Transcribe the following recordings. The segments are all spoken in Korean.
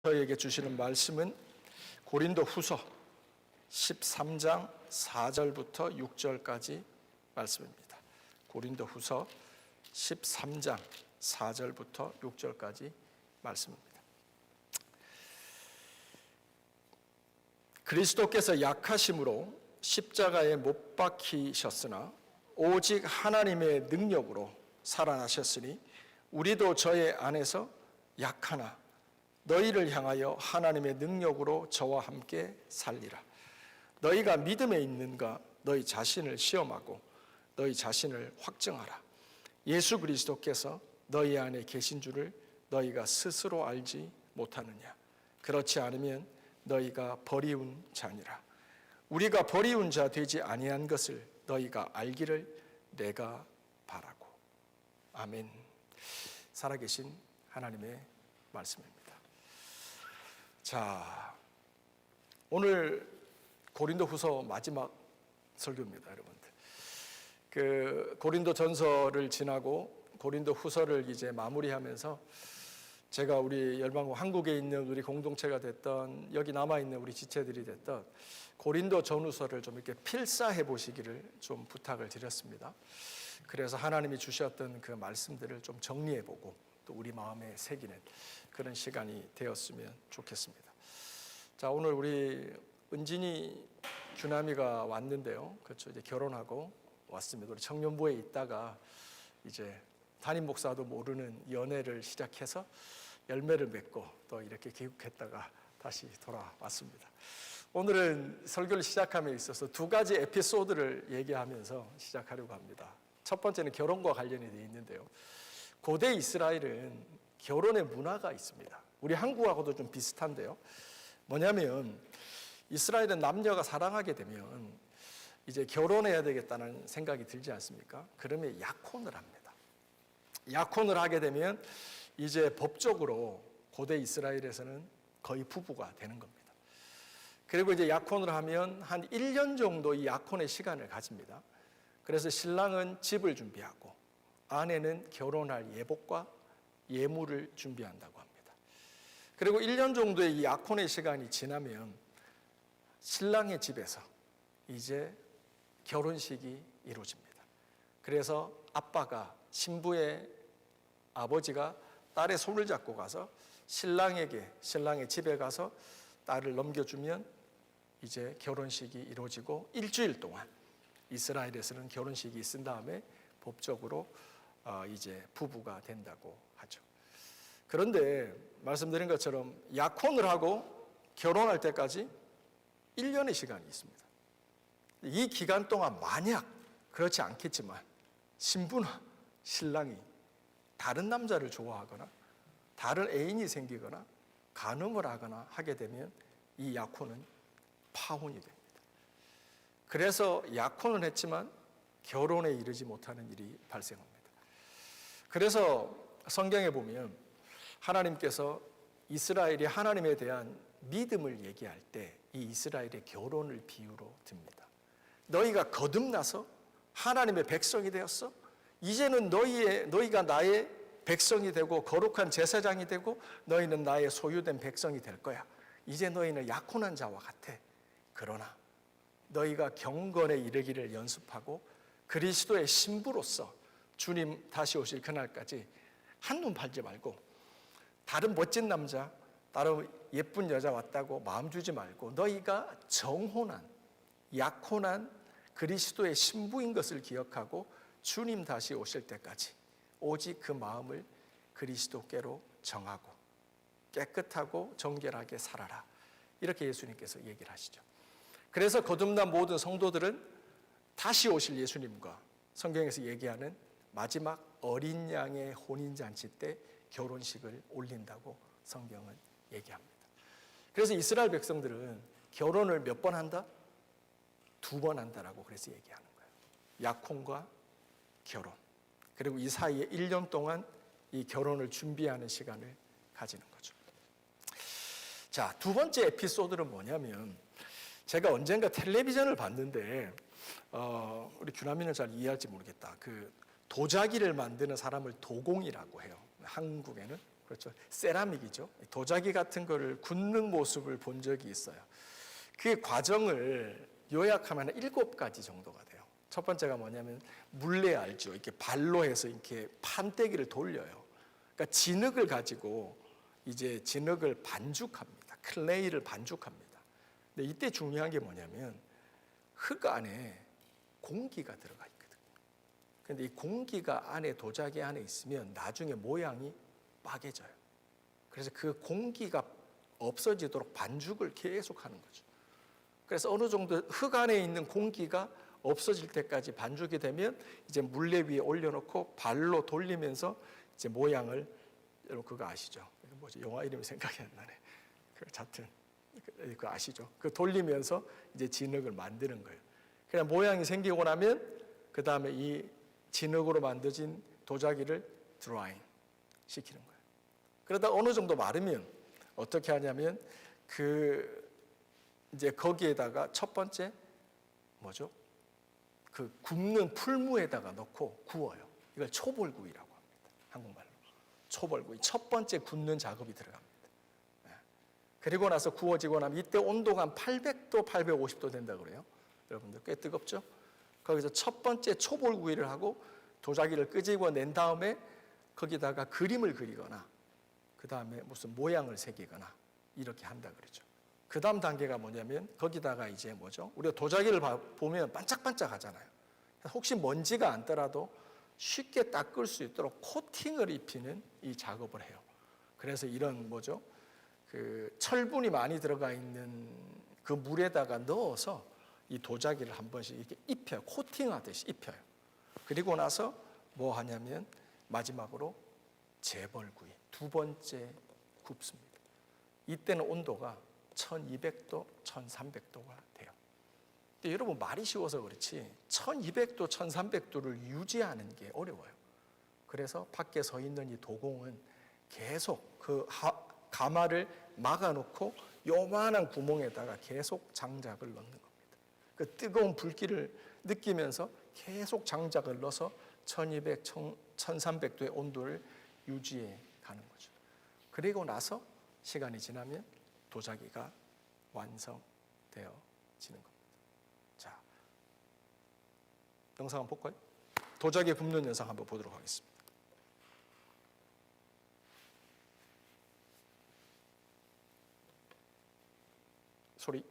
저에게 주시는 말씀은 고린도 후서 13장 4절부터 6절까지 말씀입니다. 고린도 후서 13장 4절부터 6절까지 말씀입니다. 그리스도께서 약하심으로 십자가에 못 박히셨으나 오직 하나님의 능력으로 살아나셨으니 우리도 저의 안에서 약하나 너희를 향하여 하나님의 능력으로 저와 함께 살리라. 너희가 믿음에 있는가 너희 자신을 시험하고 너희 자신을 확증하라. 예수 그리스도께서 너희 안에 계신 줄을 너희가 스스로 알지 못하느냐. 그렇지 않으면 너희가 버리운 자니라. 우리가 버리운 자 되지 아니한 것을 너희가 알기를 내가 바라고. 아멘. 살아계신 하나님의 말씀입니다. 자, 오늘 고린도 후서 마지막 설교입니다, 여러분들. 그 고린도 전서를 지나고 고린도 후서를 이제 마무리하면서 제가 우리 열방고 한국에 있는 우리 공동체가 됐던 여기 남아있는 우리 지체들이 됐던 고린도 전후서를 좀 이렇게 필사해 보시기를 좀 부탁을 드렸습니다. 그래서 하나님이 주셨던 그 말씀들을 좀 정리해 보고 또 우리 마음에 새기는 그런 시간이 되었으면 좋겠습니다. 자, 오늘 우리 은진이 규남이가 왔는데요. 그렇죠. 이제 결혼하고 왔습니다. 우리 청년부에 있다가 이제 담임 목사도 모르는 연애를 시작해서 열매를 맺고 또 이렇게 귀국했다가 다시 돌아왔습니다. 오늘은 설교를 시작함에 있어서 두 가지 에피소드를 얘기하면서 시작하려고 합니다. 첫 번째는 결혼과 관련이 되어 있는데요. 고대 이스라엘은 결혼의 문화가 있습니다. 우리 한국하고도 좀 비슷한데요. 뭐냐면 이스라엘은 남녀가 사랑하게 되면 이제 결혼해야 되겠다는 생각이 들지 않습니까? 그러면 약혼을 합니다. 약혼을 하게 되면 이제 법적으로 고대 이스라엘에서는 거의 부부가 되는 겁니다. 그리고 이제 약혼을 하면 한 1년 정도 이 약혼의 시간을 가집니다. 그래서 신랑은 집을 준비하고 아내는 결혼할 예복과 예물을 준비한다고 합니다. 그리고 1년 정도의 이 약혼의 시간이 지나면 신랑의 집에서 이제 결혼식이 이루어집니다. 그래서 아빠가 신부의 아버지가 딸의 손을 잡고 가서 신랑의 집에 가서 딸을 넘겨주면 이제 결혼식이 이루어지고 일주일 동안 이스라엘에서는 결혼식이 있은 다음에 법적으로 이제 부부가 된다고 하죠. 그런데 말씀드린 것처럼 약혼을 하고 결혼할 때까지 1년의 시간이 있습니다. 이 기간 동안 만약 그렇지 않겠지만 신부나 신랑이 다른 남자를 좋아하거나 다른 애인이 생기거나 간음을 하거나 하게 되면 이 약혼은 파혼이 됩니다. 그래서 약혼은 했지만 결혼에 이르지 못하는 일이 발생합니다. 그래서 성경에 보면 하나님께서 이스라엘이 하나님에 대한 믿음을 얘기할 때 이 이스라엘의 결혼을 비유로 듭니다. 너희가 거듭나서 하나님의 백성이 되었어? 이제는 너희가 나의 백성이 되고 거룩한 제사장이 되고 너희는 나의 소유된 백성이 될 거야. 이제 너희는 약혼한 자와 같아. 그러나 너희가 경건에 이르기를 연습하고 그리스도의 신부로서 주님 다시 오실 그날까지 한눈 팔지 말고 다른 멋진 남자, 다른 예쁜 여자 왔다고 마음 주지 말고 너희가 정혼한, 약혼한 그리스도의 신부인 것을 기억하고 주님 다시 오실 때까지 오직 그 마음을 그리스도께로 정하고 깨끗하고 정결하게 살아라. 이렇게 예수님께서 얘기를 하시죠. 그래서 거듭난 모든 성도들은 다시 오실 예수님과 성경에서 얘기하는 마지막 어린 양의 혼인잔치 때 결혼식을 올린다고 성경은 얘기합니다. 그래서 이스라엘 백성들은 결혼을 몇 번 한다? 2번 한다라고 그래서 얘기하는 거예요. 약혼과 결혼. 그리고 이 사이에 1년 동안 이 결혼을 준비하는 시간을 가지는 거죠. 자, 두 번째 에피소드는 뭐냐면 제가 언젠가 텔레비전을 봤는데 우리 규남이는 잘 이해할지 모르겠다. 그 도자기를 만드는 사람을 도공이라고 해요. 한국에는 그렇죠. 세라믹이죠. 도자기 같은 거를 굽는 모습을 본 적이 있어요. 그 과정을 요약하면 7가지 정도가 돼요. 첫 번째가 뭐냐면 물레 알죠? 이렇게 발로 해서 이렇게 판때기를 돌려요. 그러니까 진흙을 가지고 이제 진흙을 반죽합니다. 클레이를 반죽합니다. 근데 이때 중요한 게 뭐냐면 흙 안에 공기가 들어가 있거든요. 근데 이 공기가 안에 도자기 안에 있으면 나중에 모양이 빠개져요. 그래서 그 공기가 없어지도록 반죽을 계속 하는 거죠. 그래서 어느 정도 흙 안에 있는 공기가 없어질 때까지 반죽이 되면 이제 물레 위에 올려놓고 발로 돌리면서 이제 모양을, 여러분 그거 아시죠? 뭐지? 영화 이름이 생각이 안 나네. 그 하여튼 그거 아시죠? 그 돌리면서 이제 진흙을 만드는 거예요. 그냥 모양이 생기고 나면 그 다음에 이 진흙으로 만들어진 도자기를 드라잉 시키는 거예요. 그러다 어느 정도 마르면 어떻게 하냐면 이제 거기에다가 첫 번째 뭐죠? 그 굽는 풀무에다가 넣고 구워요. 이걸 초벌구이라고 합니다. 한국말로. 초벌구이. 첫 번째 굽는 작업이 들어갑니다. 그리고 나서 구워지고 나면 이때 온도가 한 800도, 850도 된다 그래요. 여러분들 꽤 뜨겁죠? 거기서 첫 번째 초벌구이를 하고 도자기를 끄집어 낸 다음에 거기다가 그림을 그리거나 그 다음에 무슨 모양을 새기거나 이렇게 한다 그러죠. 그 다음 단계가 뭐냐면 거기다가 이제 뭐죠? 우리가 도자기를 보면 반짝반짝 하잖아요. 혹시 먼지가 앉더라도 쉽게 닦을 수 있도록 코팅을 입히는 이 작업을 해요. 그래서 이런 뭐죠? 그 철분이 많이 들어가 있는 그 물에다가 넣어서 이 도자기를 한 번씩 이렇게 입혀요. 코팅하듯이 입혀요. 그리고 나서 뭐 하냐면 마지막으로 재벌구이, 두 번째 굽습니다. 이때는 온도가 1200도, 1300도가 돼요. 근데 여러분 말이 쉬워서 그렇지 1200도, 1300도를 유지하는 게 어려워요. 그래서 밖에 서 있는 이 도공은 계속 그 가마를 막아놓고 요만한 구멍에다가 계속 장작을 넣는 겁니다. 그 뜨거운 불길을 느끼면서 계속 장작을 넣어서 1200, 1300도의 온도를 유지해 가는 거죠. 그리고 나서 시간이 지나면 도자기가 완성되어지는 겁니다. 자, 영상 한번 볼까요? 도자기 굽는 영상 한번 보도록 하겠습니다. 소리.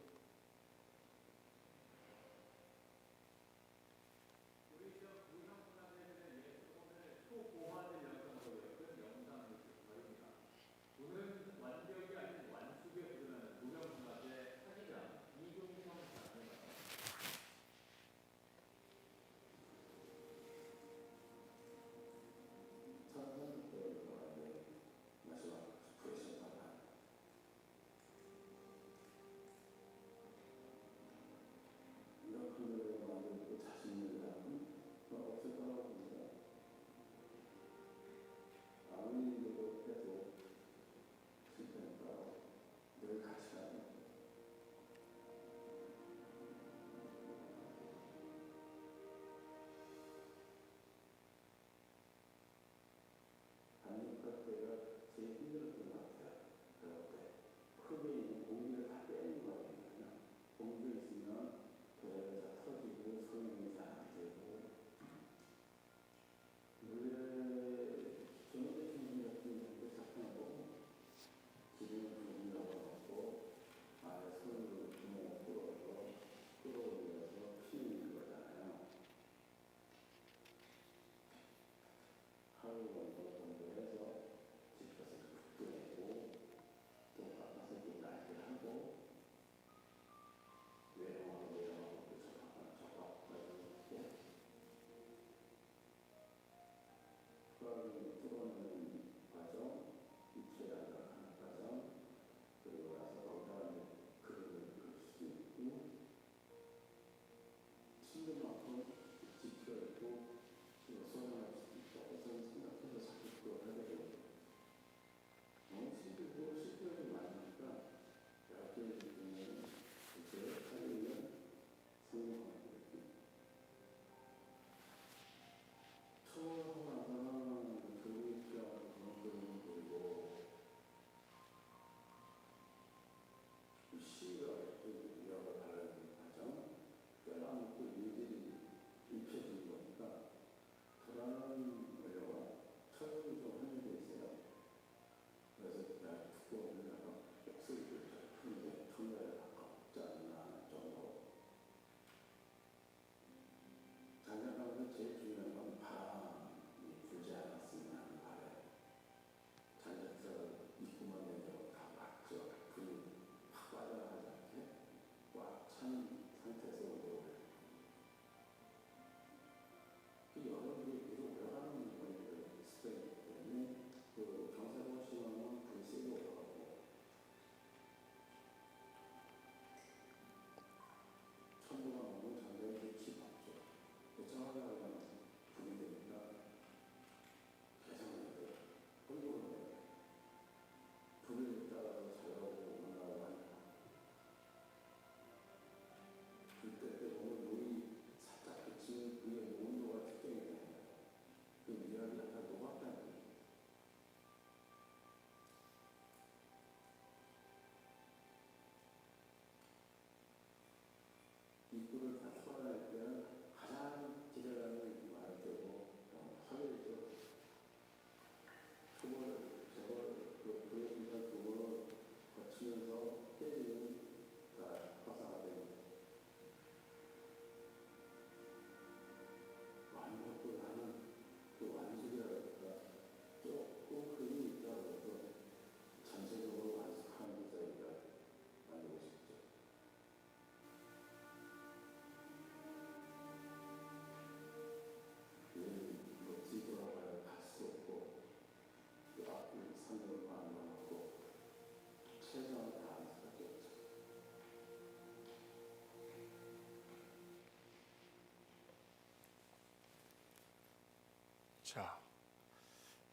자,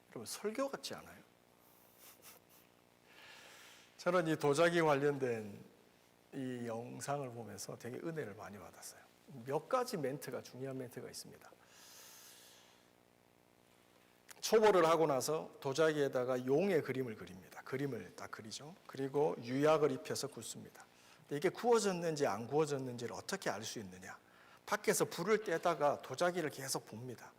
여러분 설교 같지 않아요? 저는 이 도자기 관련된 이 영상을 보면서 되게 은혜를 많이 받았어요. 몇 가지 멘트가, 중요한 멘트가 있습니다. 초벌을 하고 나서 도자기에다가 용의 그림을 그립니다. 그림을 딱 그리죠. 그리고 유약을 입혀서 굽습니다. 근데 이게 구워졌는지 안 구워졌는지를 어떻게 알 수 있느냐? 밖에서 불을 떼다가 도자기를 계속 봅니다.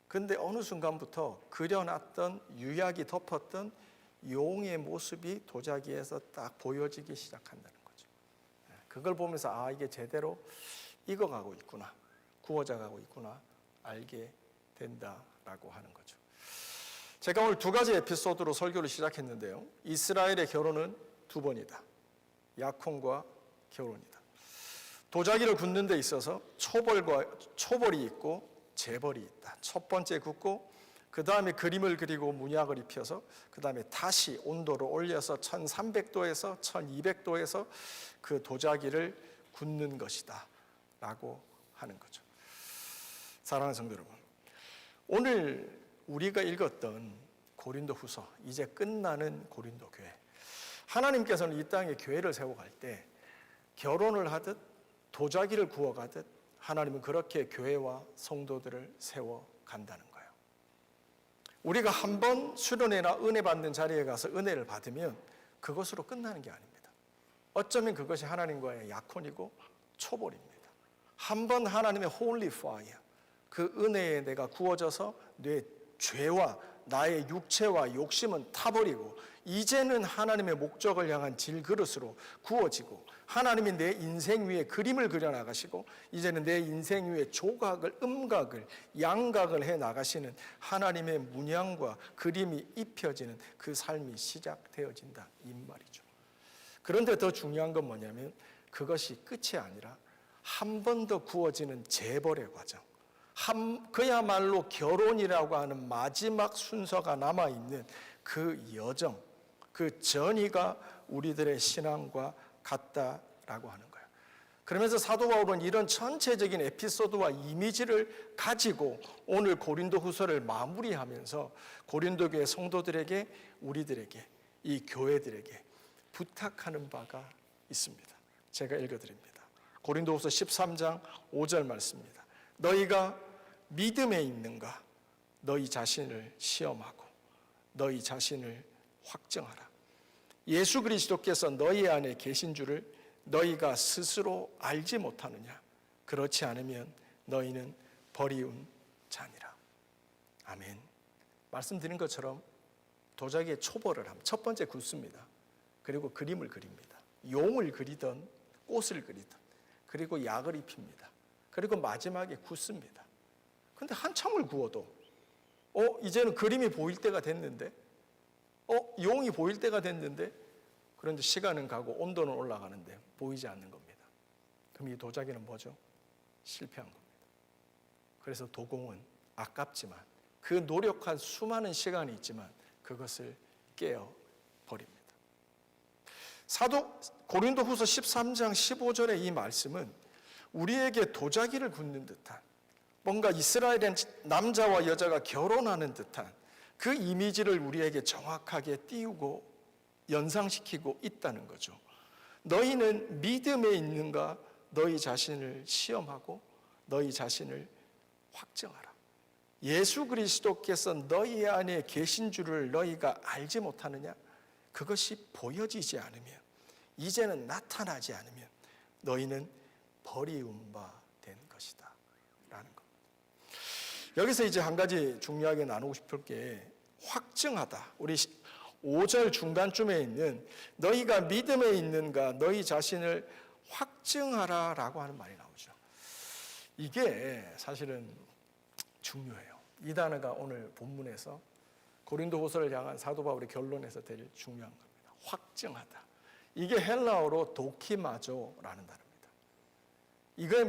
근데 어느 순간부터 그려놨던 유약이 덮었던 용의 모습이 도자기에서 딱 보여지기 시작한다는 거죠. 그걸 보면서 아, 이게 제대로 익어가고 있구나, 구워져 가고 있구나 알게 된다라고 하는 거죠. 제가 오늘 두 가지 에피소드로 설교를 시작했는데요. 이스라엘의 결혼은 두 번이다. 약혼과 결혼이다. 도자기를 굽는 데 있어서 초벌이 있고 재벌이 있다. 첫 번째 굽고 그 다음에 그림을 그리고 문약을 입혀서 그 다음에 다시 온도를 올려서 1300도에서 1200도에서 그 도자기를 굽는 것이다 라고 하는 거죠. 사랑하는 성도 여러분, 오늘 우리가 읽었던 고린도 후서, 이제 끝나는 고린도 교회, 하나님께서는 이 땅에 교회를 세워갈 때 결혼을 하듯 도자기를 구워가듯 하나님은 그렇게 교회와 성도들을 세워간다는 거예요. 우리가 한번 수련회나 은혜 받는 자리에 가서 은혜를 받으면 그것으로 끝나는 게 아닙니다. 어쩌면 그것이 하나님과의 약혼이고 초벌입니다. 한번 하나님의 홀리 파이어, 그 은혜에 내가 구워져서 내 죄와 나의 육체와 욕심은 타버리고 이제는 하나님의 목적을 향한 질그릇으로 구워지고 하나님이 내 인생 위에 그림을 그려나가시고 이제는 내 인생 위에 조각을, 음각을, 양각을 해나가시는 하나님의 문양과 그림이 입혀지는 그 삶이 시작되어진다 이 말이죠. 그런데 더 중요한 건 뭐냐면 그것이 끝이 아니라 한 번 더 구워지는 재벌의 과정, 그야말로 결혼이라고 하는 마지막 순서가 남아있는 그 여정, 그 전이가 우리들의 신앙과 같다라고 하는 거예요. 그러면서 사도 바울은 이런 전체적인 에피소드와 이미지를 가지고 오늘 고린도 후서를 마무리하면서 고린도 교회 성도들에게, 우리들에게, 이 교회들에게 부탁하는 바가 있습니다. 제가 읽어드립니다. 고린도 후서 13장 5절 말씀입니다. 너희가 믿음에 있는가? 너희 자신을 시험하고 너희 자신을 확정하라. 예수 그리스도께서 너희 안에 계신 줄을 너희가 스스로 알지 못하느냐? 그렇지 않으면 너희는 버리운 자니라. 아멘. 말씀드린 것처럼 도자기에 초벌을 하면 첫 번째 굽습니다. 그리고 그림을 그립니다. 용을 그리던 꽃을 그리던, 그리고 약을 입힙니다. 그리고 마지막에 굽습니다. 근데 한참을 구워도 이제는 그림이 보일 때가 됐는데 용이 보일 때가 됐는데 그런데 시간은 가고 온도는 올라가는데 보이지 않는 겁니다. 그럼 이 도자기는 뭐죠? 실패한 겁니다. 그래서 도공은 아깝지만 그 노력한 수많은 시간이 있지만 그것을 깨어버립니다. 사도 고린도 후서 13장 15절의 이 말씀은 우리에게 도자기를 굽는 듯한, 뭔가 이스라엘의 남자와 여자가 결혼하는 듯한 그 이미지를 우리에게 정확하게 띄우고 연상시키고 있다는 거죠. 너희는 믿음에 있는가? 너희 자신을 시험하고 너희 자신을 확정하라. 예수 그리스도께서 너희 안에 계신 줄을 너희가 알지 못하느냐? 그것이 보여지지 않으면, 이제는 나타나지 않으면 너희는 버리움 바 된 것이다 라는 것. 여기서 이제 한 가지 중요하게 나누고 싶을 게 확증하다. 우리 5절 중간쯤에 있는 너희가 믿음에 있는가 너희 자신을 확증하라 라고 하는 말이 나오죠. 이게 사실은 중요해요. 이 단어가 오늘 본문에서 고린도후서를 향한 사도 바울의 결론에서 제일 중요한 겁니다. 확증하다. 이게 헬라어로 도키마조라는 단어입니다. 이게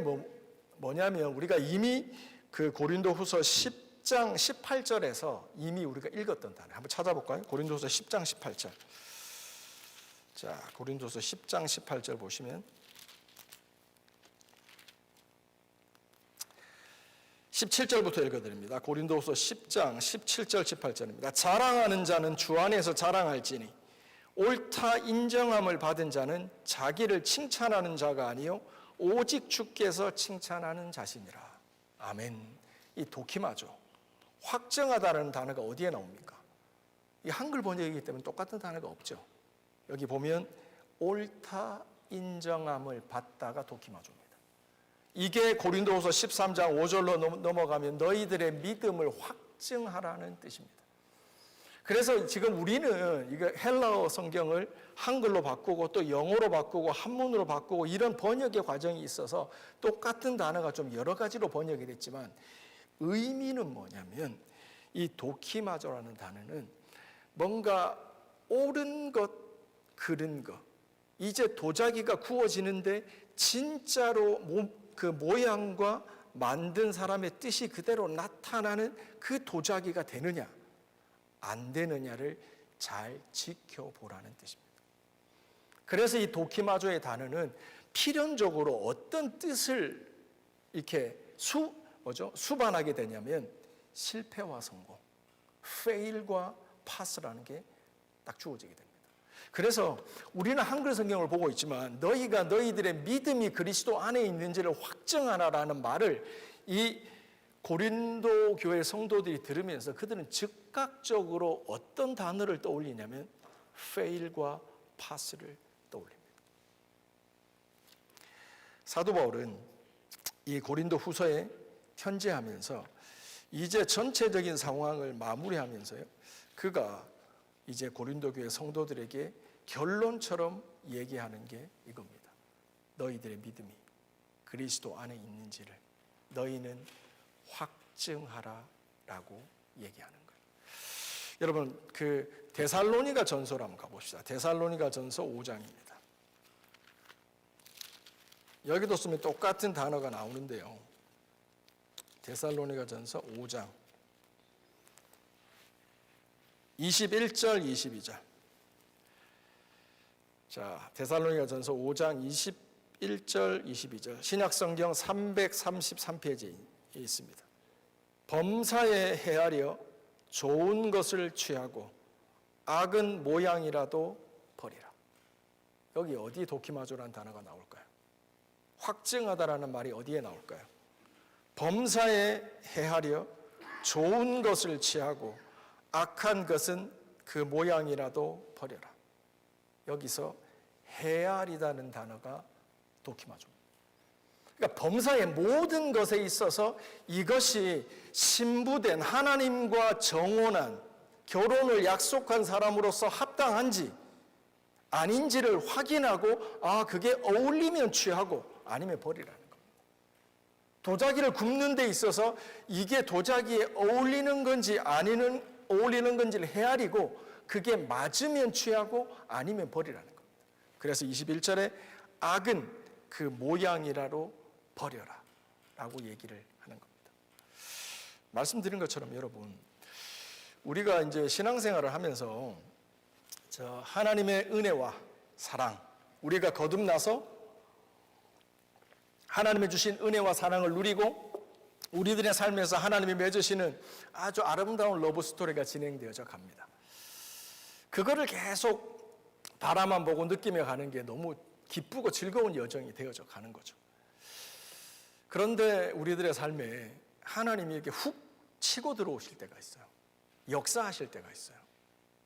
뭐냐면 우리가 이미 그 고린도후서 10장 18절에서 이미 우리가 읽었던 단어 한번 찾아볼까요? 고린도후서 10장 18절. 자, 고린도후서 10장 18절 보시면 17절부터 읽어드립니다. 고린도후서 10장 17절 18절입니다. 자랑하는 자는 주 안에서 자랑할지니 옳다 인정함을 받은 자는 자기를 칭찬하는 자가 아니요 오직 주께서 칭찬하는 자신이라. 아멘. 이 도키마죠. 확정하다는 단어가 어디에 나옵니까? 이 한글 번역이기 때문에 똑같은 단어가 없죠. 여기 보면 옳다 인정함을 받다가 도키마조입니다. 이게 고린도후서 13장 5절로 넘어가면 너희들의 믿음을 확증하라는 뜻입니다. 그래서 지금 우리는 이거 헬라어 성경을 한글로 바꾸고 또 영어로 바꾸고 한문으로 바꾸고 이런 번역의 과정이 있어서 똑같은 단어가 좀 여러 가지로 번역이 됐지만 의미는 뭐냐면 이 도키마조라는 단어는 뭔가 옳은 것, 그른 것, 이제 도자기가 구워지는데 진짜로 그 모양과 만든 사람의 뜻이 그대로 나타나는 그 도자기가 되느냐 안 되느냐를 잘 지켜보라는 뜻입니다. 그래서 이 도키마조의 단어는 필연적으로 어떤 뜻을 이렇게 수반하게 되냐면 실패와 성공, fail과 pass라는 게 딱 주어지게 됩니다. 그래서 우리는 한글 성경을 보고 있지만 너희가 너희들의 믿음이 그리스도 안에 있는지를 확증하라라는 말을 이 고린도 교회 성도들이 들으면서 그들은 즉각적으로 어떤 단어를 떠올리냐면 fail과 pass를 떠올립니다. 사도 바울은 이 고린도 후서에 편지하면서 이제 전체적인 상황을 마무리하면서요. 그가 이제 고린도 교회 성도들에게 결론처럼 얘기하는 게 이겁니다. 너희들의 믿음이 그리스도 안에 있는지를 너희는 확증하라라고 얘기하는 거예요. 여러분 그 데살로니가 전서로 한번 가봅시다. 데살로니가 전서 5장입니다. 여기도 쓰면 똑같은 단어가 나오는데요. 데살로니가 전서 5장 21절 22절. 자, 데살로니가 전서 5장 21절 22절. 신약 성경 333페이지에 있습니다. 범사에 헤아려 좋은 것을 취하고 악은 모양이라도 버리라. 여기 어디 도키마조라는 단어가 나올까요? 확증하다라는 말이 어디에 나올까요? 범사에 헤아려 좋은 것을 취하고 악한 것은 그 모양이라도 버려라. 여기서 헤아리다는 단어가 도키마조입니다. 그러니까 범사의 모든 것에 있어서 이것이 신부된 하나님과 정혼한 결혼을 약속한 사람으로서 합당한지 아닌지를 확인하고 그게 어울리면 취하고 아니면 버리라는 겁니다. 도자기를 굽는 데 있어서 이게 도자기에 어울리는 건지 아니면 어울리는 건지를 헤아리고 그게 맞으면 취하고 아니면 버리라는 겁니다. 그래서 21절에 악은 그 모양이라로 버려라 라고 얘기를 하는 겁니다. 말씀드린 것처럼 여러분 우리가 이제 신앙생활을 하면서 하나님의 은혜와 사랑 우리가 거듭나서 하나님의 주신 은혜와 사랑을 누리고 우리들의 삶에서 하나님이 맺으시는 아주 아름다운 러브 스토리가 진행되어져 갑니다. 그거를 계속 바라만 보고 느끼며 가는 게 너무 기쁘고 즐거운 여정이 되어져 가는 거죠. 그런데 우리들의 삶에 하나님이 이렇게 훅 치고 들어오실 때가 있어요. 역사하실 때가 있어요.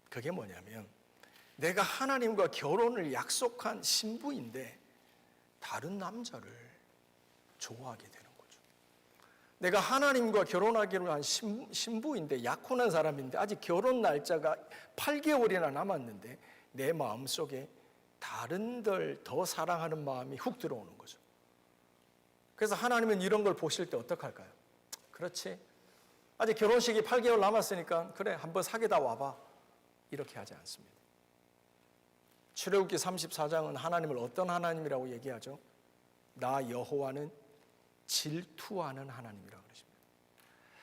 그게 뭐냐면 내가 하나님과 결혼을 약속한 신부인데 다른 남자를 좋아하게 되는 거죠. 내가 하나님과 결혼하기로 한 신부인데, 약혼한 사람인데 아직 결혼 날짜가 8개월이나 남았는데 내 마음속에 다른들 더 사랑하는 마음이 훅 들어오는 거죠. 그래서 하나님은 이런 걸 보실 때 어떡할까요? 그렇지, 아직 결혼식이 8개월 남았으니까 그래, 한번 사귀다 와봐, 이렇게 하지 않습니다. 출애굽기 34장은 하나님을 어떤 하나님이라고 얘기하죠? 나 여호와는 질투하는 하나님이라고 그러십니다.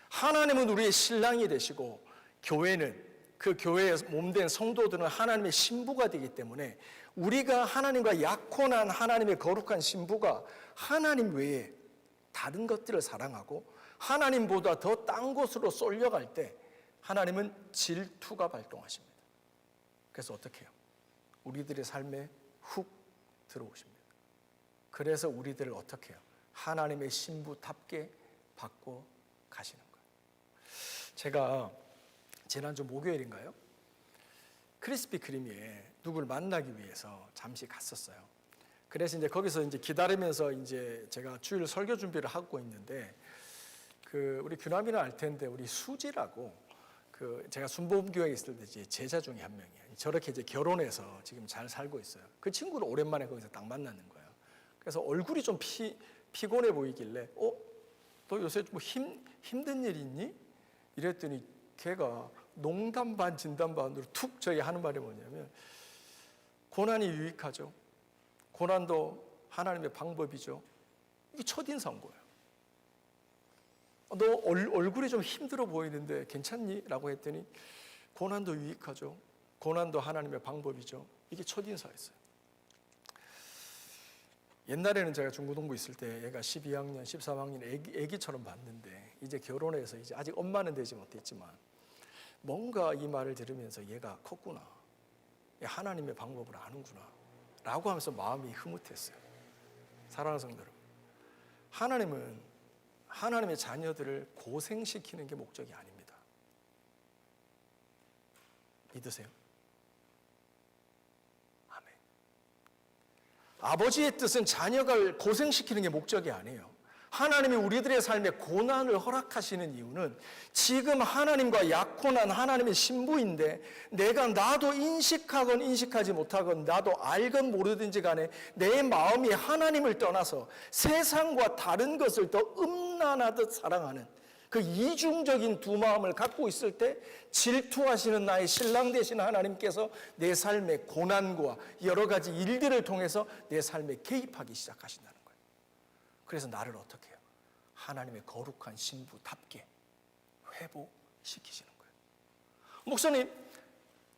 하나님은 우리의 신랑이 되시고, 교회는, 그 교회의 몸된 성도들은 하나님의 신부가 되기 때문에, 우리가 하나님과 약혼한 하나님의 거룩한 신부가 하나님 외에 다른 것들을 사랑하고 하나님보다 더 딴 곳으로 쏠려갈 때 하나님은 질투가 발동하십니다. 그래서 어떻게 해요? 우리들의 삶에 훅 들어오십니다. 그래서 우리들을 어떻게 해요? 하나님의 신부답게 바꿔 가시는 거예요. 제가 지난주 목요일인가요? 크리스피 크리미에 누구를 만나기 위해서 잠시 갔었어요. 그래서 이제 거기서 이제 기다리면서 이제 제가 주일 설교 준비를 하고 있는데, 우리 규남이는 알 텐데, 우리 수지라고, 제가 순복음교회에 있을 때 이제 제자 중에 한 명이에요. 저렇게 이제 결혼해서 지금 잘 살고 있어요. 그 친구를 오랜만에 거기서 딱 만나는 거예요. 그래서 얼굴이 좀 피곤해 보이길래, 너 요새 뭐 힘든 일 있니? 이랬더니 걔가 농담 반 진담 반으로 툭 저기 하는 말이 뭐냐면, 고난이 유익하죠. 고난도 하나님의 방법이죠. 이게 첫인사인 거예요. 너 얼굴이 좀 힘들어 보이는데 괜찮니? 라고 했더니, 고난도 유익하죠. 고난도 하나님의 방법이죠. 이게 첫인사였어요. 옛날에는 제가 중고등부 있을 때 얘가 12학년, 13학년 애기처럼 봤는데, 이제 결혼해서 이제 아직 엄마는 되지 못했지만 뭔가 이 말을 들으면서 얘가 컸구나, 하나님의 방법을 아는구나 라고 하면서 마음이 흐뭇했어요. 사랑하는 성도 여러분, 하나님은 하나님의 자녀들을 고생시키는 게 목적이 아닙니다. 믿으세요? 아멘. 아버지의 뜻은 자녀를 고생시키는 게 목적이 아니에요. 하나님이 우리들의 삶에 고난을 허락하시는 이유는, 지금 하나님과 약혼한 하나님의 신부인데 나도 인식하건 인식하지 못하건, 나도 알건 모르든지 간에 내 마음이 하나님을 떠나서 세상과 다른 것을 더 음란하듯 사랑하는 그 이중적인 두 마음을 갖고 있을 때, 질투하시는 나의 신랑 되신 하나님께서 내 삶의 고난과 여러 가지 일들을 통해서 내 삶에 개입하기 시작하신다는 거예요. 그래서 나를 어떻게 해요? 하나님의 거룩한 신부답게 회복시키시는 거예요. 목사님,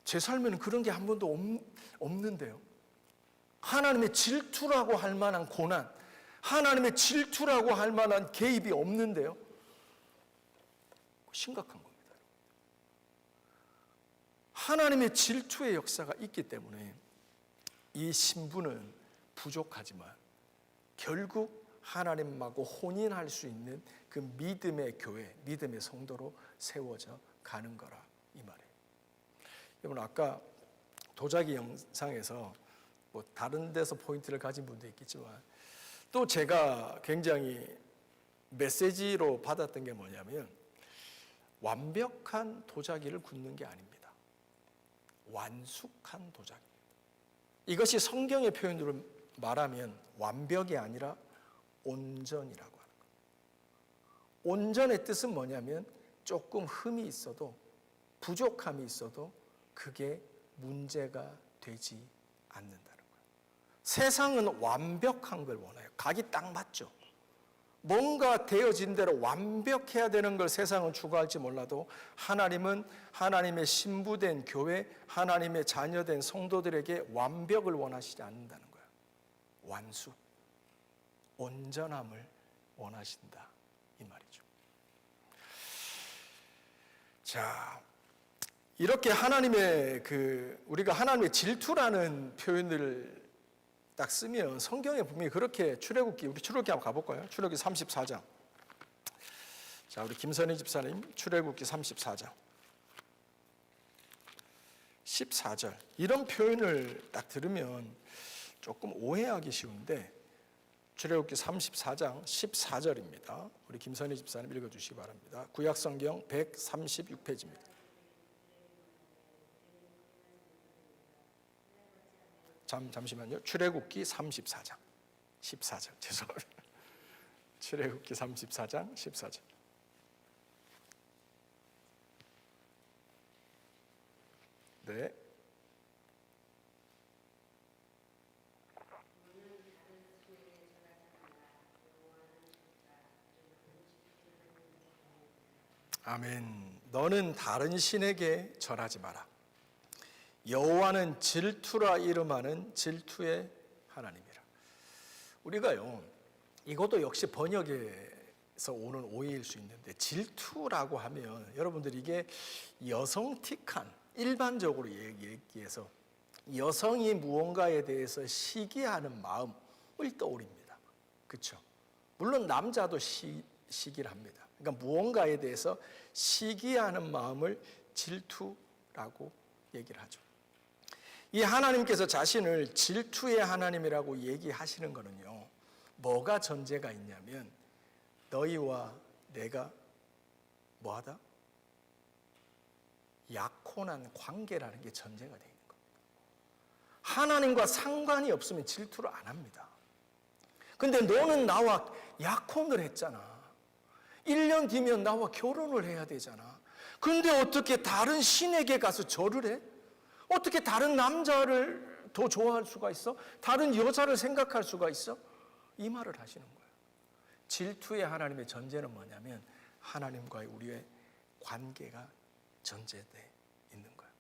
제 삶에는 그런 게 한 번도 없는데요. 하나님의 질투라고 할 만한 고난, 하나님의 질투라고 할 만한 개입이 없는데요. 심각한 겁니다. 하나님의 질투의 역사가 있기 때문에 이 신부는 부족하지만 결국 하나님하고 혼인할 수 있는 그 믿음의 교회, 믿음의 성도로 세워져 가는 거라, 이 말이에요. 여러분, 아까 도자기 영상에서 뭐 다른 데서 포인트를 가진 분도 있겠지만, 또 제가 굉장히 메시지로 받았던 게 뭐냐면, 완벽한 도자기를 굽는 게 아닙니다. 완숙한 도자기. 이것이 성경의 표현으로 말하면 완벽이 아니라 온전이라고 하는 거예요. 온전의 뜻은 뭐냐면, 조금 흠이 있어도, 부족함이 있어도 그게 문제가 되지 않는다는 거예요. 세상은 완벽한 걸 원해요. 각이 딱 맞죠. 뭔가 되어진 대로 완벽해야 되는 걸 세상은 추구할지 몰라도, 하나님은 하나님의 신부된 교회, 하나님의 자녀된 성도들에게 완벽을 원하시지 않는다는 거예요. 완숙, 온전함을 원하신다, 이 말이죠. 자, 이렇게 하나님의 우리가 하나님의 질투라는 표현을 딱 쓰면 성경에 분명히 그렇게, 우리 출애굽기 한번 가볼까요? 출애굽기 34장. 자, 우리 김선희 집사님, 출애굽기 34장 14절. 이런 표현을 딱 들으면 조금 오해하기 쉬운데, 출애굽기 34장 14절입니다. 우리 김선희 집사님 읽어주시기 바랍니다. 구약성경 136페이지입니다. 잠시만요. 출애굽기 34장 14절 죄송합니다. 출애굽기 34장 14절. 네. 아멘. 너는 다른 신에게 절하지 마라. 여호와는 질투라 이름하는 질투의 하나님이라. 우리가요, 이것도 역시 번역에서 오는 오해일 수 있는데, 질투라고 하면 여러분들 이게 여성틱한, 일반적으로 얘기해서 여성이 무언가에 대해서 시기하는 마음을 떠올립니다. 그렇죠? 물론 남자도 시기를 합니다. 그러니까 무언가에 대해서 시기하는 마음을 질투라고 얘기를 하죠. 이 하나님께서 자신을 질투의 하나님이라고 얘기하시는 거는요, 뭐가 전제가 있냐면 너희와 내가 뭐하다? 약혼한 관계라는 게 전제가 되어 있는 겁니다. 하나님과 상관이 없으면 질투를 안 합니다. 근데 너는 나와 약혼을 했잖아. 1년 뒤면 나와 결혼을 해야 되잖아. 근데 어떻게 다른 신에게 가서 절을 해? 어떻게 다른 남자를 더 좋아할 수가 있어? 다른 여자를 생각할 수가 있어? 이 말을 하시는 거예요. 질투의 하나님의 전제는 뭐냐면 하나님과의 우리의 관계가 전제되어 있는 거예요.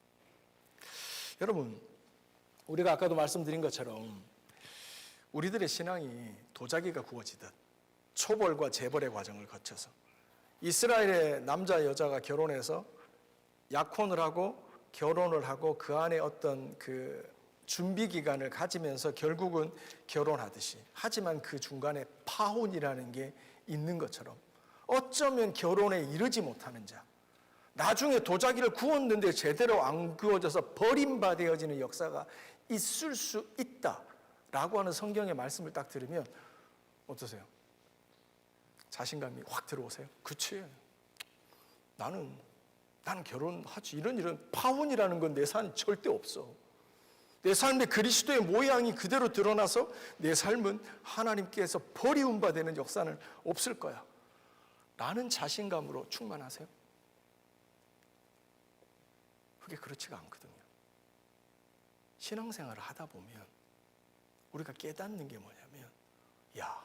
여러분, 우리가 아까도 말씀드린 것처럼 우리들의 신앙이 도자기가 구워지듯 초벌과 재벌의 과정을 거쳐서 이스라엘의 남자 여자가 결혼해서 약혼을 하고 결혼을 하고 그 안에 어떤 그 준비 기간을 가지면서 결국은 결혼하듯이, 하지만 그 중간에 파혼이라는 게 있는 것처럼 어쩌면 결혼에 이르지 못하는 자, 나중에 도자기를 구웠는데 제대로 안 구워져서 버림받아지는 역사가 있을 수 있다라고 하는 성경의 말씀을 딱 들으면 어떠세요? 자신감이 확 들어오세요? 그치? 나는 결혼하지. 이런 파혼이라는 건 내 삶 절대 없어. 내 삶에 그리스도의 모양이 그대로 드러나서 내 삶은 하나님께서 버리움 받는 역사는 없을 거야 라는 자신감으로 충만하세요? 그게 그렇지가 않거든요. 신앙생활을 하다 보면 우리가 깨닫는 게 뭐냐면, 야,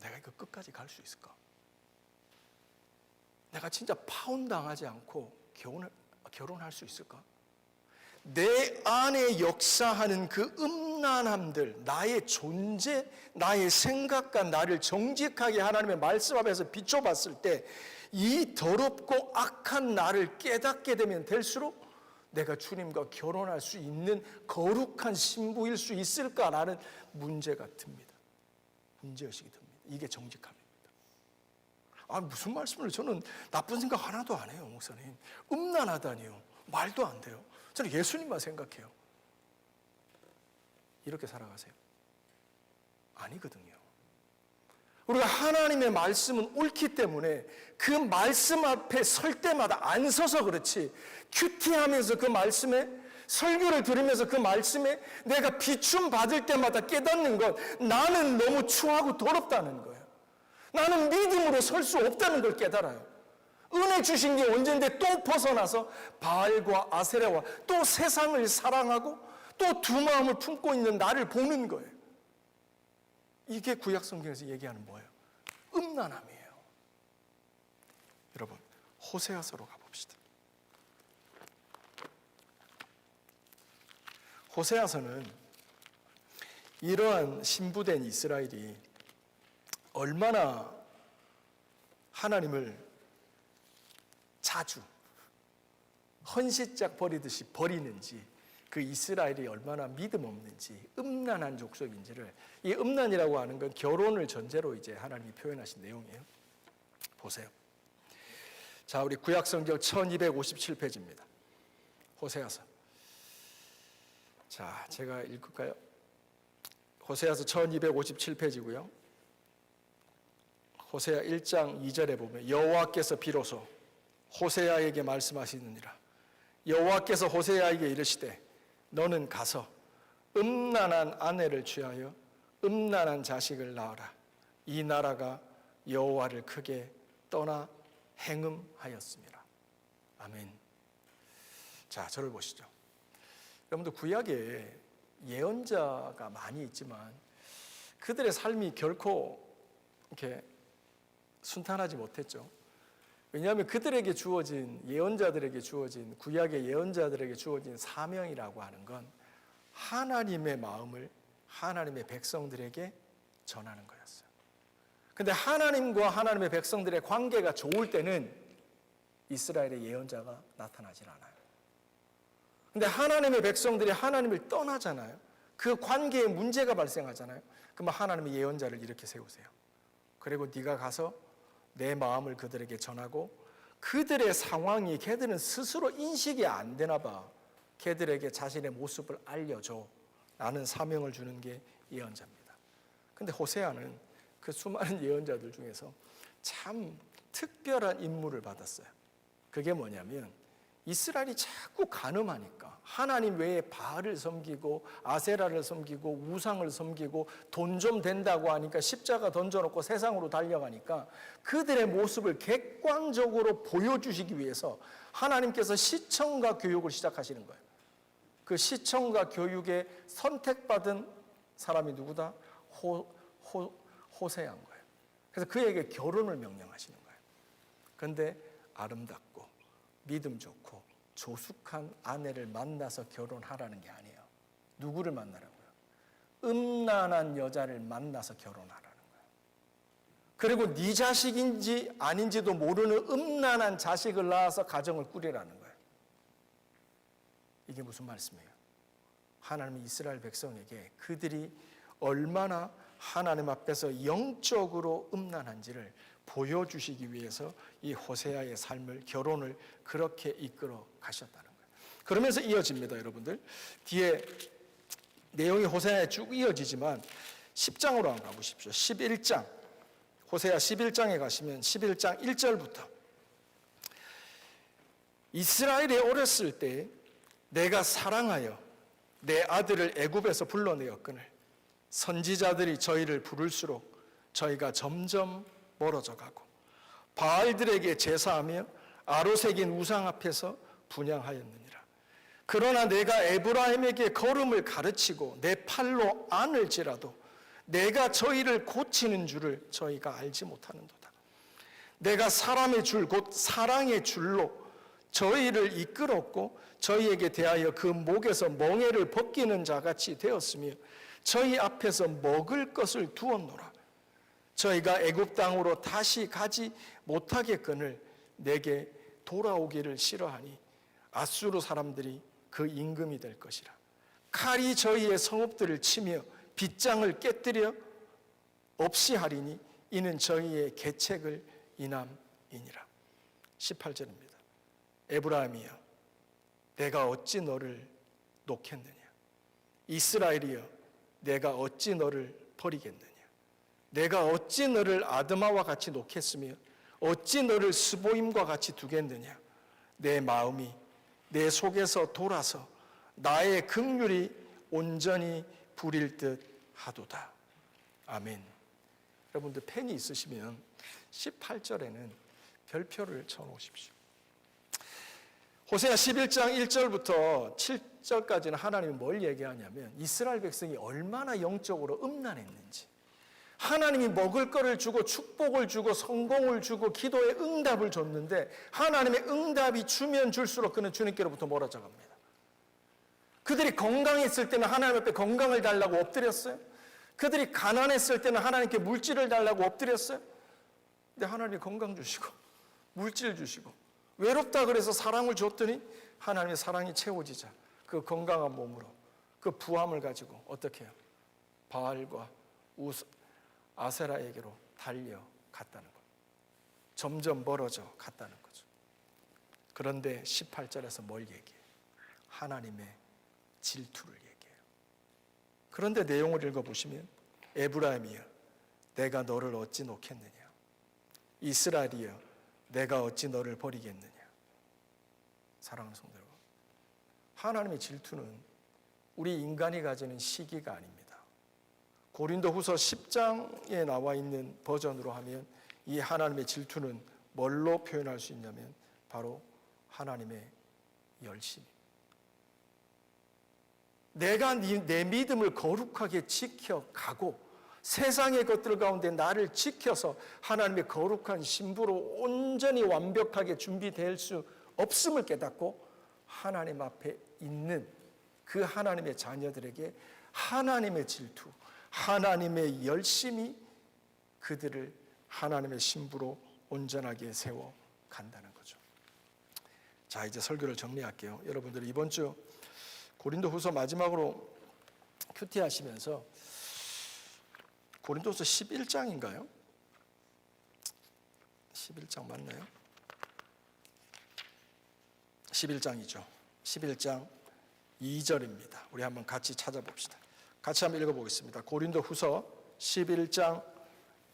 내가 이거 끝까지 갈 수 있을까? 내가 진짜 파혼당하지 않고 결혼할 수 있을까? 내 안에 역사하는 그 음란함들, 나의 존재, 나의 생각과 나를 정직하게 하나님의 말씀 앞에서 비춰봤을 때 이 더럽고 악한 나를 깨닫게 되면 될수록 내가 주님과 결혼할 수 있는 거룩한 신부일 수 있을까라는 문제가 듭니다. 문제의식이 듭니다. 이게 정직함입니다. 무슨 말씀을, 저는 나쁜 생각 하나도 안 해요, 목사님. 음란하다니요. 말도 안 돼요. 저는 예수님만 생각해요. 이렇게 살아가세요? 아니거든요. 우리가 하나님의 말씀은 옳기 때문에 그 말씀 앞에 설 때마다 안 서서 그렇지, 큐티하면서 그 말씀에, 설교를 들으면서 그 말씀에 내가 비춤 받을 때마다 깨닫는 것, 나는 너무 추하고 더럽다는 거예요. 나는 믿음으로 설 수 없다는 걸 깨달아요. 은혜 주신 게 언젠데 또 벗어나서 바알과 아세라와 또 세상을 사랑하고 또 두 마음을 품고 있는 나를 보는 거예요. 이게 구약성경에서 얘기하는 뭐예요? 음란함이에요. 여러분, 호세아서로 가봅시다. 호세아서는 이러한 신부된 이스라엘이 얼마나 하나님을 자주 헌시짝 버리듯이 버리는지, 그 이스라엘이 얼마나 믿음 없는지, 음란한 족속인지를, 이 음란이라고 하는 건 결혼을 전제로 이제 하나님이 표현하신 내용이에요. 보세요. 자, 우리 구약성경 1257페이지입니다. 호세아서. 자, 제가 읽을까요? 호세아서 1257페이지고요. 호세아 1장 2절에 보면 여호와께서 비로소 호세아에게 말씀하시느니라. 여호와께서 호세아에게 이르시되 너는 가서 음란한 아내를 취하여 음란한 자식을 낳으라. 이 나라가 여호와를 크게 떠나 행음하였습니다. 아멘. 자, 저를 보시죠. 여러분들 구약에 예언자가 많이 있지만 그들의 삶이 결코 이렇게 순탄하지 못했죠. 왜냐하면 그들에게 주어진, 예언자들에게 주어진, 구약의 예언자들에게 주어진 사명이라고 하는 건 하나님의 마음을 하나님의 백성들에게 전하는 거였어요. 근데 하나님과 하나님의 백성들의 관계가 좋을 때는 이스라엘의 예언자가 나타나질 않아요. 근데 하나님의 백성들이 하나님을 떠나잖아요. 그 관계에 문제가 발생하잖아요. 그러면 하나님의 예언자를 이렇게 세우세요. 그리고 네가 가서 내 마음을 그들에게 전하고 그들의 상황이 걔들은 스스로 인식이 안 되나 봐. 걔들에게 자신의 모습을 알려줘 라는 사명을 주는 게 예언자입니다. 근데 호세아는 그 수많은 예언자들 중에서 참 특별한 임무를 받았어요. 그게 뭐냐면 이스라엘이 자꾸 간음하니까 하나님 외에 바알을 섬기고 아세라를 섬기고 우상을 섬기고 돈 좀 된다고 하니까 십자가 던져놓고 세상으로 달려가니까 그들의 모습을 객관적으로 보여주시기 위해서 하나님께서 시청과 교육을 시작하시는 거예요. 그 시청과 교육에 선택받은 사람이 누구다? 호세아인 거예요. 그래서 그에게 결혼을 명령하시는 거예요. 그런데 아름답고 믿음 좋고 조숙한 아내를 만나서 결혼하라는 게 아니에요. 누구를 만나라고요? 음란한 여자를 만나서 결혼하라는 거예요. 그리고 네 자식인지 아닌지도 모르는 음란한 자식을 낳아서 가정을 꾸리라는 거예요. 이게 무슨 말씀이에요? 하나님이 이스라엘 백성에게 그들이 얼마나 하나님 앞에서 영적으로 음란한지를 보여주시기 위해서 이 호세아의 삶을, 결혼을 그렇게 이끌어 가셨다는 거예요. 그러면서 이어집니다, 여러분들. 뒤에 내용이 호세아에 쭉 이어지지만 10장으로 한번 가보십시오. 11장, 호세아 11장에 가시면 11장 1절부터 이스라엘이 어렸을 때 내가 사랑하여 내 아들을 애굽에서 불러내었거늘 선지자들이 저희를 부를수록 저희가 점점 멀어져 가고 바알들에게 제사하며 아로새긴 우상 앞에서 분향하였느니라. 그러나 내가 에브라임에게 걸음을 가르치고 내 팔로 안을지라도 내가 저희를 고치는 줄을 저희가 알지 못하는도다. 내가 사람의 줄 곧 사랑의 줄로 저희를 이끌었고 저희에게 대하여 그 목에서 멍에를 벗기는 자같이 되었으며 저희 앞에서 먹을 것을 두었노라. 저희가 애굽 땅으로 다시 가지 못하겠거늘 내게 돌아오기를 싫어하니 아수르 사람들이 그 임금이 될 것이라. 칼이 저희의 성읍들을 치며 빗장을 깨뜨려 없이 하리니 이는 저희의 계책을 인함이니라. 18절입니다. 에브라임이여 내가 어찌 너를 놓겠느냐. 이스라엘이여 내가 어찌 너를 버리겠느냐. 내가 어찌 너를 아드마와 같이 놓겠으며 어찌 너를 스보임과 같이 두겠느냐. 내 마음이 내 속에서 돌아서 나의 긍휼이 온전히 부릴 듯 하도다. 아멘. 여러분들 펜이 있으시면 18절에는 별표를 쳐놓으십시오. 호세아 11장 1절부터 7절까지는 하나님이 뭘 얘기하냐면 이스라엘 백성이 얼마나 영적으로 음란했는지, 하나님이 먹을 거를 주고 축복을 주고 성공을 주고 기도에 응답을 줬는데 하나님의 응답이 주면 줄수록 그는 주님께로부터 멀어져 갑니다. 그들이 건강했을 때는 하나님 앞에 건강을 달라고 엎드렸어요. 그들이 가난했을 때는 하나님께 물질을 달라고 엎드렸어요. 근데 하나님이 건강 주시고 물질 주시고 외롭다 그래서 사랑을 줬더니 하나님의 사랑이 채워지자 그 건강한 몸으로 그 부함을 가지고 어떻게 해요? 바알과 아세라에게로 달려갔다는 거예요. 점점 멀어져 갔다는 거죠. 그런데 18절에서 뭘 얘기해요? 하나님의 질투를 얘기해요. 그런데 내용을 읽어보시면 에브라임이여 내가 너를 어찌 놓겠느냐, 이스라엘이여 내가 어찌 너를 버리겠느냐. 사랑하는 성도 여러분, 하나님의 질투는 우리 인간이 가지는 시기가 아닙니다. 고린도후서 10장에 나와 있는 버전으로 하면 이 하나님의 질투는 뭘로 표현할 수 있냐면 바로 하나님의 열심. 내가 내 믿음을 거룩하게 지켜가고 세상의 것들 가운데 나를 지켜서 하나님의 거룩한 신부로 온전히 완벽하게 준비될 수 없음을 깨닫고 하나님 앞에 있는 그 하나님의 자녀들에게 하나님의 질투, 하나님의 열심이 그들을 하나님의 신부로 온전하게 세워 간다는 거죠. 자, 이제 설교를 정리할게요. 여러분들 이번 주 고린도후서 마지막으로 큐티 하시면서 고린도후서 11장인가요? 11장 맞나요? 11장이죠. 11장 2절입니다. 우리 한번 같이 찾아봅시다. 같이 한번 읽어보겠습니다. 고린도후서 11장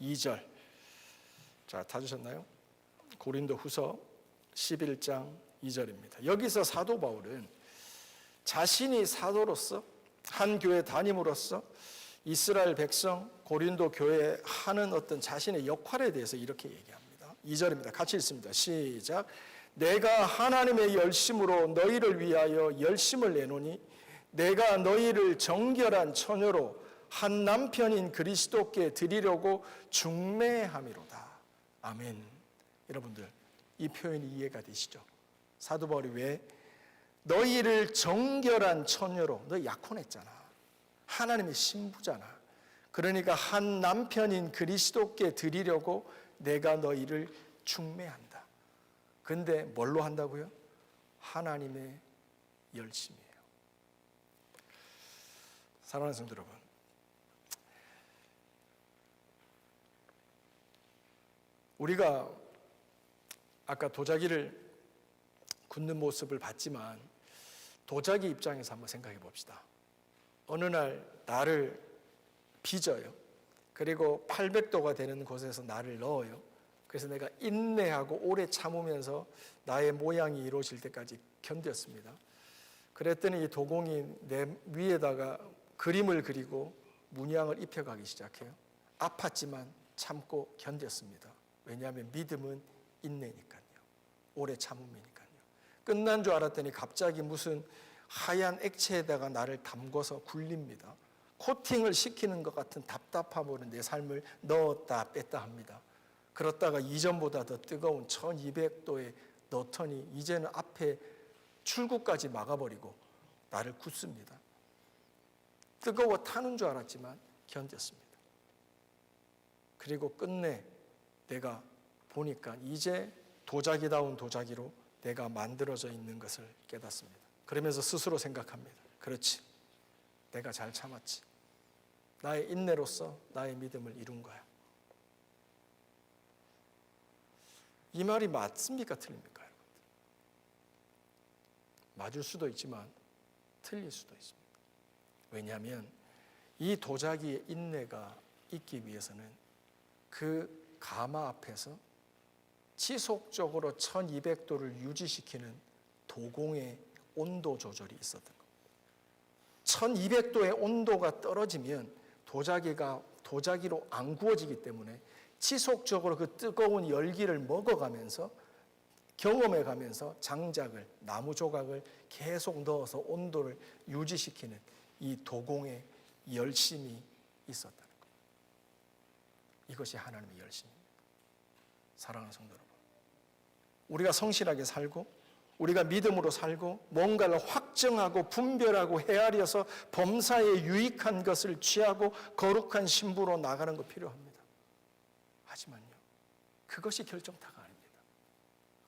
2절. 자, 찾으셨나요? 고린도후서 11장 2절입니다. 여기서 사도 바울은 자신이 사도로서 한 교회 담임으로서 이스라엘 백성 고린도 교회에 하는 어떤 자신의 역할에 대해서 이렇게 얘기합니다. 2절입니다. 같이 읽습니다. 시작. 내가 하나님의 열심으로 너희를 위하여 열심을 내노니 내가 너희를 정결한 처녀로 한 남편인 그리스도께 드리려고 중매함이로다. 아멘. 여러분들 이 표현이 이해가 되시죠? 사도 바울이 왜 너희를 정결한 처녀로, 너 약혼했잖아, 하나님의 신부잖아, 그러니까 한 남편인 그리스도께 드리려고 내가 너희를 중매한다. 근데 뭘로 한다고요? 하나님의 열심이에요. 사랑하는 성도 여러분, 우리가 아까 도자기를 굽는 모습을 봤지만 도자기 입장에서 한번 생각해 봅시다. 어느 날 나를 빚어요. 그리고 800도가 되는 곳에서 나를 넣어요. 그래서 내가 인내하고 오래 참으면서 나의 모양이 이루어질 때까지 견뎠습니다. 그랬더니 이 도공이 내 위에다가 그림을 그리고 문양을 입혀가기 시작해요. 아팠지만 참고 견뎠습니다. 왜냐하면 믿음은 인내니까요. 오래 참음이니까요. 끝난 줄 알았더니 갑자기 무슨 하얀 액체에다가 나를 담궈서 굴립니다. 코팅을 시키는 것 같은 답답함으로 내 삶을 넣었다 뺐다 합니다. 그렇다가 이전보다 더 뜨거운 1200도에 넣더니 이제는 앞에 출구까지 막아버리고 나를 굳습니다. 뜨거워 타는 줄 알았지만 견뎠습니다. 그리고 끝내 내가 보니까 이제 도자기다운 도자기로 내가 만들어져 있는 것을 깨닫습니다. 그러면서 스스로 생각합니다. 그렇지, 내가 잘 참았지. 나의 인내로서 나의 믿음을 이룬 거야. 이 말이 맞습니까? 틀립니까? 여러분? 맞을 수도 있지만 틀릴 수도 있습니다. 왜냐하면 이 도자기의 인내가 있기 위해서는 그 가마 앞에서 지속적으로 1200도를 유지시키는 도공의 온도 조절이 있었던 겁니다. 1200도의 온도가 떨어지면 도자기로 안 구워지기 때문에 지속적으로 그 뜨거운 열기를 먹어가면서 경험해가면서 장작을, 나무 조각을 계속 넣어서 온도를 유지시키는 이 도공의 열심이 있었다는 겁니다. 이것이 하나님의 열심입니다. 사랑하는 성도 여러분, 우리가 성실하게 살고 우리가 믿음으로 살고 뭔가를 확정하고 분별하고 헤아려서 범사에 유익한 것을 취하고 거룩한 신부로 나가는 거 필요합니다. 하지만요, 그것이 결정타가 아닙니다.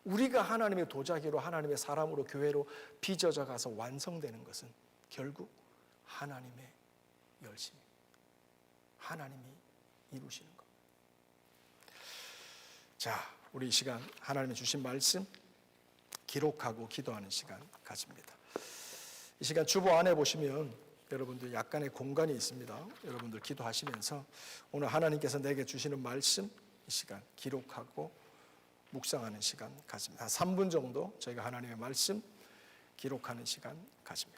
우리가 하나님의 도자기로, 하나님의 사람으로, 교회로 빚어져 가서 완성되는 것은 결국 하나님의 열심입니다. 하나님이 이루시는 것. 자, 우리 이 시간 하나님이 주신 말씀 기록하고 기도하는 시간 가집니다. 이 시간 주보 안에 보시면 여러분들 약간의 공간이 있습니다. 여러분들 기도하시면서 오늘 하나님께서 내게 주시는 말씀 이 시간 기록하고 묵상하는 시간 가집니다. 한 3분 정도 저희가 하나님의 말씀 기록하는 시간 가집니다.